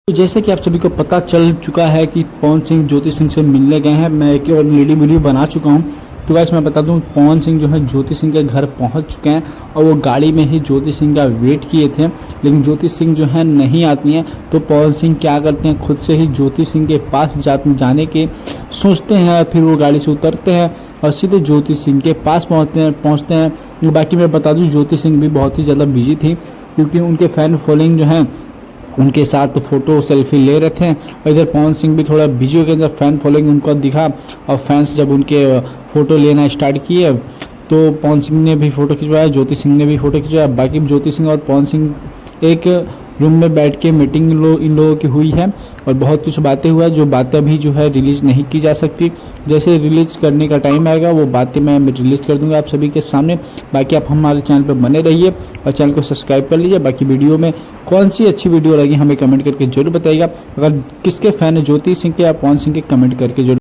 तो जैसे कि आप सभी को पता चल चुका है कि पवन सिंह ज्योति सिंह से मिलने गए हैं। मैं एक ऑलरेडी वीडियो बना चुका हूं। तो वैसे मैं बता दूं, पवन सिंह जो है ज्योति सिंह के घर पहुंच चुके हैं और वो गाड़ी में ही ज्योति सिंह का वेट किए थे, लेकिन ज्योति सिंह जो है नहीं आती हैं। तो पवन सिंह क्या करते हैं, खुद से ही ज्योति सिंह के पास जाने के सोचते हैं। फिर वो गाड़ी से उतरते हैं और सीधे ज्योति सिंह के पास पहुँचते हैं। बाकी मैं बता दूँ, ज्योति सिंह भी बहुत ही ज़्यादा बिजी थी क्योंकि उनके फ़ैन फॉलोइंग जो है उनके साथ फोटो सेल्फी ले रहे थे। और इधर पवन सिंह भी थोड़ा बिजी हो गए, जब फैन फॉलोइंग उनको दिखा और फैंस जब उनके फ़ोटो लेना स्टार्ट किए तो पवन सिंह ने भी फ़ोटो खिंचवाया, ज्योति सिंह ने भी फ़ोटो खिंचवाया। बाकी ज्योति सिंह और पवन सिंह एक रूम में बैठ के मीटिंग इन लोगों की हुई है और बहुत कुछ बातें हुआ है, जो बातें अभी जो है रिलीज़ नहीं की जा सकती। जैसे रिलीज़ करने का टाइम आएगा वो बातें मैं रिलीज़ कर दूंगा आप सभी के सामने। बाकी आप हमारे चैनल पर बने रहिए और चैनल को सब्सक्राइब कर लीजिए। बाकी वीडियो में कौन सी अच्छी वीडियो लगी हमें कमेंट करके जरूर बताइएगा। अगर किसके फ़ैन है ज्योति सिंह के या पवन सिंह के, कमेंट करके जरूर